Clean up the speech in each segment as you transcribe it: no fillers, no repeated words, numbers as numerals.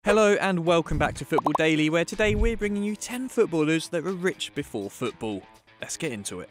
Hello and welcome back to Football Daily, where today we're bringing you 10 footballers that were rich before football. Let's get into it.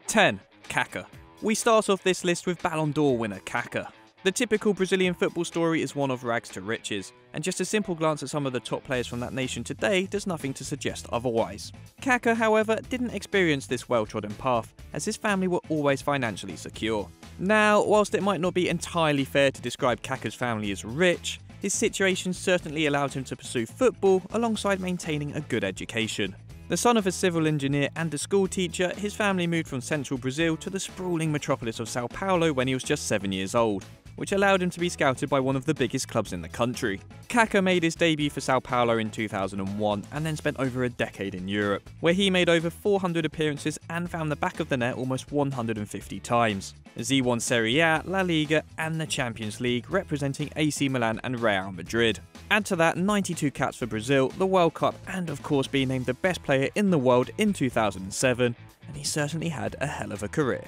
10. Kaká. We start off this list with Ballon d'Or winner Kaká. The typical Brazilian football story is one of rags to riches, and just a simple glance at some of the top players from that nation today does nothing to suggest otherwise. Kaká, however, didn't experience this well-trodden path, as his family were always financially secure. Now, whilst it might not be entirely fair to describe Kaká's family as rich, his situation certainly allowed him to pursue football alongside maintaining a good education. The son of a civil engineer and a school teacher, his family moved from central Brazil to the sprawling metropolis of Sao Paulo when he was just 7 years old, which allowed him to be scouted by one of the biggest clubs in the country. Kaká made his debut for Sao Paulo in 2001 and then spent over a decade in Europe, where he made over 400 appearances and found the back of the net almost 150 times. He won Serie A, La Liga and the Champions League, representing AC Milan and Real Madrid. Add to that 92 caps for Brazil, the World Cup and of course being named the best player in the world in 2007, and he certainly had a hell of a career.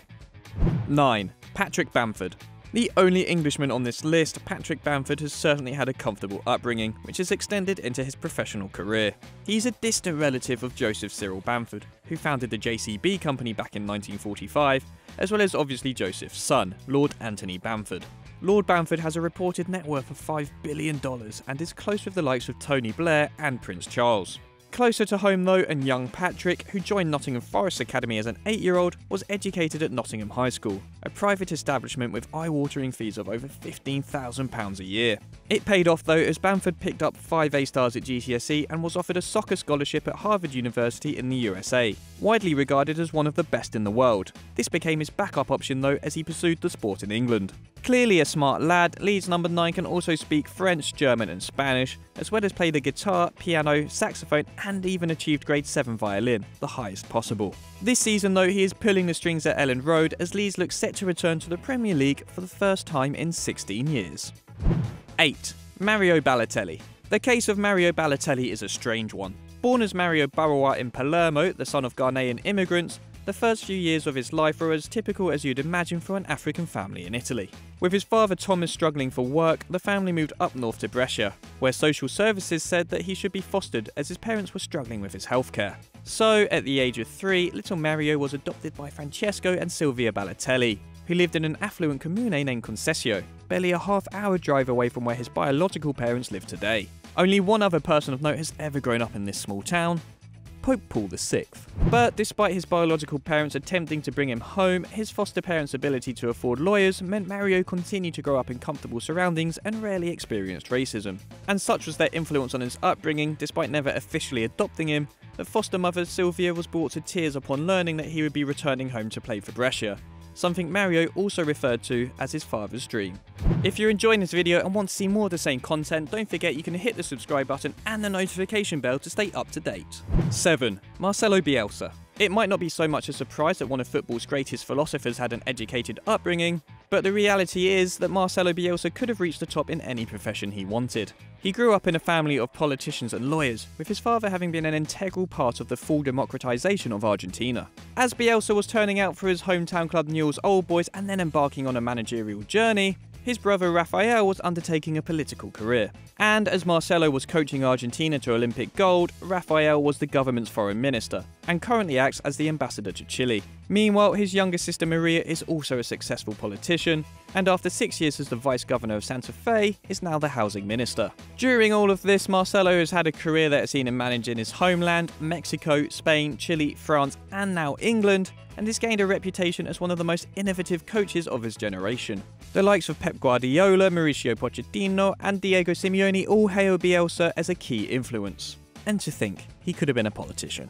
9. Patrick Bamford. The only Englishman on this list, Patrick Bamford has certainly had a comfortable upbringing, which has extended into his professional career. He's a distant relative of Joseph Cyril Bamford, who founded the JCB company back in 1945, as well as obviously Joseph's son, Lord Anthony Bamford. Lord Bamford has a reported net worth of $5 billion and is close with the likes of Tony Blair and Prince Charles. Closer to home though, and young Patrick, who joined Nottingham Forest Academy as an 8-year-old, was educated at Nottingham High School, a private establishment with eye-watering fees of over £15,000 a year. It paid off though, as Bamford picked up 5 A-stars at GCSE and was offered a soccer scholarship at Harvard University in the USA, widely regarded as one of the best in the world. This became his backup option though, as he pursued the sport in England. Clearly a smart lad, Leeds number 9 can also speak French, German and Spanish, as well as play the guitar, piano, saxophone and even achieved grade 7 violin, the highest possible. This season though, he is pulling the strings at Ellen Road as Leeds looks set to return to the Premier League for the first time in 16 years. 8. Mario Balotelli. The case of Mario Balotelli is a strange one. Born as Mario Barawa in Palermo, the son of Ghanaian immigrants, the first few years of his life were as typical as you'd imagine for an African family in Italy. With his father Thomas struggling for work, the family moved up north to Brescia, where social services said that he should be fostered as his parents were struggling with his healthcare. So, at the age of 3, little Mario was adopted by Francesco and Silvia Balotelli, who lived in an affluent comune named Concesio, barely a half-hour drive away from where his biological parents live today. Only one other person of note has ever grown up in this small town: Pope Paul VI. But despite his biological parents attempting to bring him home, his foster parents' ability to afford lawyers meant Mario continued to grow up in comfortable surroundings and rarely experienced racism. And such was their influence on his upbringing, despite never officially adopting him, that foster mother Silvia was brought to tears upon learning that he would be returning home to play for Brescia, something Mario also referred to as his father's dream. If you're enjoying this video and want to see more of the same content, don't forget you can hit the subscribe button and the notification bell to stay up to date. 7. Marcelo Bielsa. It might not be so much a surprise that one of football's greatest philosophers had an educated upbringing, but the reality is that Marcelo Bielsa could have reached the top in any profession he wanted. He grew up in a family of politicians and lawyers, with his father having been an integral part of the full democratization of Argentina. As Bielsa was turning out for his hometown club Newell's Old Boys and then embarking on a managerial journey, his brother Rafael was undertaking a political career. And as Marcelo was coaching Argentina to Olympic gold, Rafael was the government's foreign minister, and currently acts as the ambassador to Chile. Meanwhile, his younger sister Maria is also a successful politician, and after 6 years as the vice governor of Santa Fe, is now the housing minister. During all of this, Marcelo has had a career that has seen him manage in his homeland, Mexico, Spain, Chile, France, and now England, and has gained a reputation as one of the most innovative coaches of his generation. The likes of Pep Guardiola, Mauricio Pochettino, and Diego Simeone all hail Bielsa as a key influence. And to think, he could have been a politician.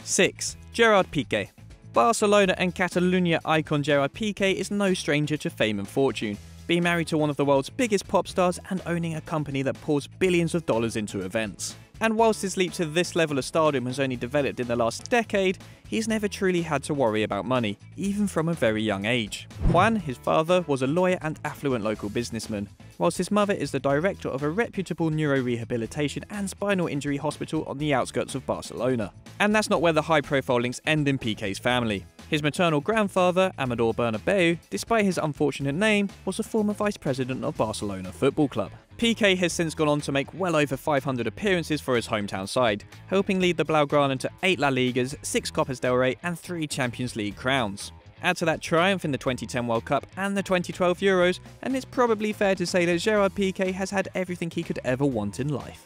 6. Gerard Piqué. Barcelona and Catalunya icon Gerard Piqué is no stranger to fame and fortune, being married to one of the world's biggest pop stars and owning a company that pours billions of dollars into events. And whilst his leap to this level of stardom has only developed in the last decade, he's never truly had to worry about money, even from a very young age. Juan, his father, was a lawyer and affluent local businessman, whilst his mother is the director of a reputable neurorehabilitation and spinal injury hospital on the outskirts of Barcelona. And that's not where the high-profile links end in Piqué's family. His maternal grandfather, Amador Bernabeu, despite his unfortunate name, was a former vice president of Barcelona Football Club. Piqué has since gone on to make well over 500 appearances for his hometown side, helping lead the Blaugrana to 8 La Ligas, 6 Copas del Rey and 3 Champions League crowns. Add to that triumph in the 2010 World Cup and the 2012 Euros, and it's probably fair to say that Gerard Piqué has had everything he could ever want in life.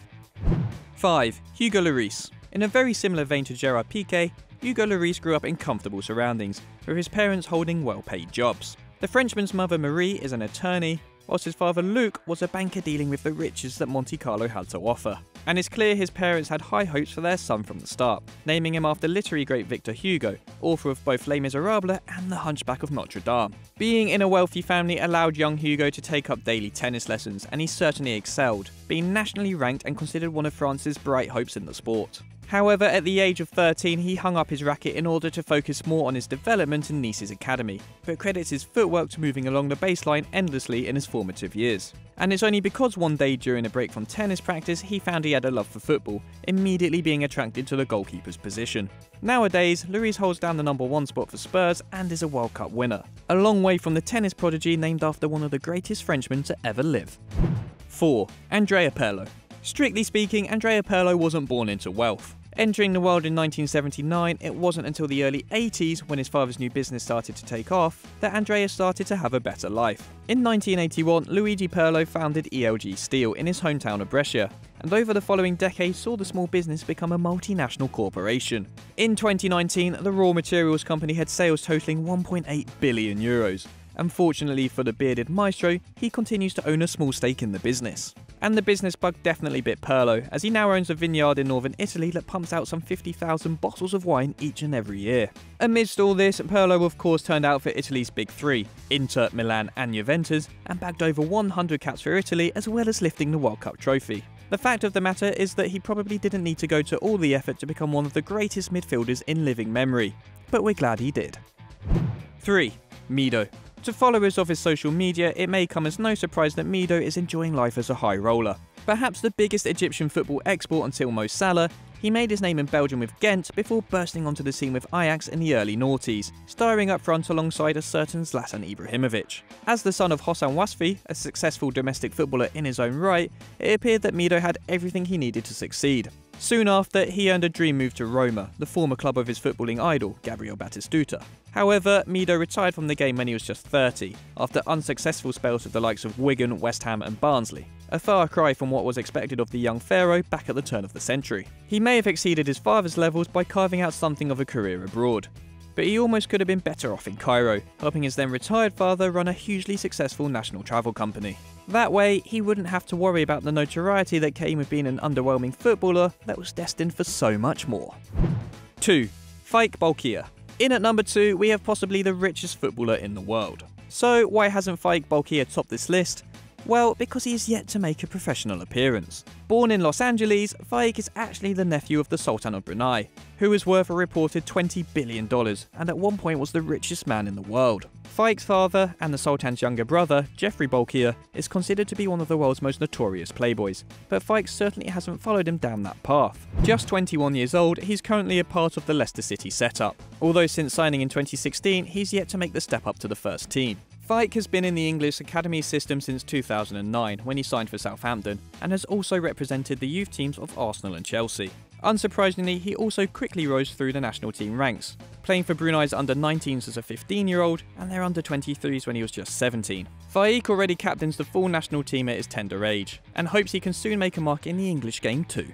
5. Hugo Lloris. In a very similar vein to Gerard Piqué, Hugo Lloris grew up in comfortable surroundings, with his parents holding well-paid jobs. The Frenchman's mother Marie is an attorney, whilst his father Luc was a banker dealing with the riches that Monte Carlo had to offer. And it's clear his parents had high hopes for their son from the start, naming him after literary great Victor Hugo, author of both Les Miserables and The Hunchback of Notre Dame. Being in a wealthy family allowed young Hugo to take up daily tennis lessons, and he certainly excelled, being nationally ranked and considered one of France's bright hopes in the sport. However, at the age of 13, he hung up his racket in order to focus more on his development in Nice's academy, but credits his footwork to moving along the baseline endlessly in his formative years. And it's only because one day during a break from tennis practice, he found he had a love for football, immediately being attracted to the goalkeeper's position. Nowadays, Lloris holds down the #1 spot for Spurs and is a World Cup winner, a long way from the tennis prodigy named after one of the greatest Frenchmen to ever live. 4. Andrea Pirlo. Strictly speaking, Andrea Pirlo wasn't born into wealth. Entering the world in 1979, it wasn't until the early 80s, when his father's new business started to take off, that Andrea started to have a better life. In 1981, Luigi Pirlo founded ELG Steel in his hometown of Brescia, and over the following decade saw the small business become a multinational corporation. In 2019, the raw materials company had sales totaling €1.8 billion. Unfortunately for the bearded maestro, he continues to own a small stake in the business. And the business bug definitely bit Pirlo, as he now owns a vineyard in northern Italy that pumps out some 50,000 bottles of wine each and every year. Amidst all this, Pirlo of course turned out for Italy's big three, Inter, Milan and Juventus, and bagged over 100 caps for Italy, as well as lifting the World Cup trophy. The fact of the matter is that he probably didn't need to go to all the effort to become one of the greatest midfielders in living memory, but we're glad he did. 3. Mido. To followers of his social media, it may come as no surprise that Mido is enjoying life as a high roller. Perhaps the biggest Egyptian football export until Mo Salah, he made his name in Belgium with Ghent before bursting onto the scene with Ajax in the early noughties, starring up front alongside a certain Zlatan Ibrahimovic. As the son of Hossam Wasfi, a successful domestic footballer in his own right, it appeared that Mido had everything he needed to succeed. Soon after, he earned a dream move to Roma, the former club of his footballing idol, Gabriel Batistuta. However, Mido retired from the game when he was just 30, after unsuccessful spells with the likes of Wigan, West Ham and Barnsley. A far cry from what was expected of the young pharaoh back at the turn of the century. He may have exceeded his father's levels by carving out something of a career abroad, but he almost could have been better off in Cairo, helping his then retired father run a hugely successful national travel company. That way, he wouldn't have to worry about the notoriety that came with being an underwhelming footballer that was destined for so much more. 2. Faik Balkir. In at number 2, we have possibly the richest footballer in the world. So why hasn't Faik Balkir topped this list? Well, because he is yet to make a professional appearance. Born in Los Angeles, Faik is actually the nephew of the Sultan of Brunei, who is worth a reported $20 billion and at one point was the richest man in the world. Faik's father, and the Sultan's younger brother, Jeffrey Balkir, is considered to be one of the world's most notorious playboys, but Faik certainly hasn't followed him down that path. Just 21 years old, he's currently a part of the Leicester City setup, although since signing in 2016, he's yet to make the step up to the first team. Faik has been in the English academy system since 2009, when he signed for Southampton, and has also represented the youth teams of Arsenal and Chelsea. Unsurprisingly, he also quickly rose through the national team ranks, playing for Brunei's under-19s as a 15-year-old and their under-23s when he was just 17. Faik already captains the full national team at his tender age, and hopes he can soon make a mark in the English game too.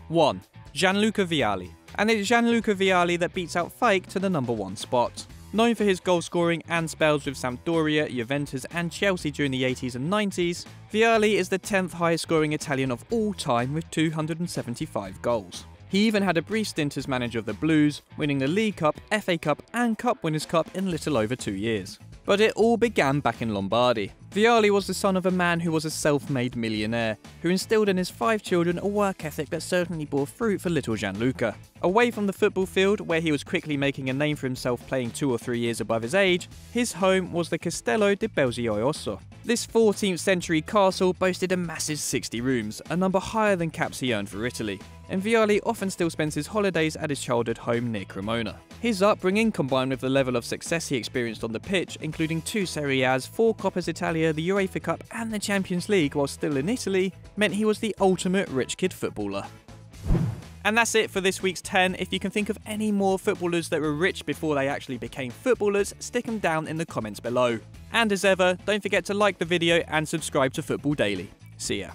1. Gianluca Vialli. And it's Gianluca Vialli that beats out Faik to the #1 spot. Known for his goal scoring and spells with Sampdoria, Juventus and Chelsea during the 80s and 90s, Vialli is the 10th highest scoring Italian of all time with 275 goals. He even had a brief stint as manager of the Blues, winning the League Cup, FA Cup and Cup Winners' Cup in little over 2 years. But it all began back in Lombardy. Vialli was the son of a man who was a self-made millionaire, who instilled in his 5 children a work ethic that certainly bore fruit for little Gianluca. Away from the football field, where he was quickly making a name for himself playing 2 or 3 years above his age, his home was the Castello di Belgioioso, This 14th century castle boasted a massive 60 rooms, a number higher than caps he earned for Italy, and Vialli often still spends his holidays at his childhood home near Cremona. His upbringing, combined with the level of success he experienced on the pitch, including 2 Serie A's, 4 Coppas Italia, the UEFA Cup and the Champions League while still in Italy, meant he was the ultimate rich kid footballer. And that's it for this week's 10. If you can think of any more footballers that were rich before they actually became footballers, stick them down in the comments below. And as ever, don't forget to like the video and subscribe to Football Daily. See ya.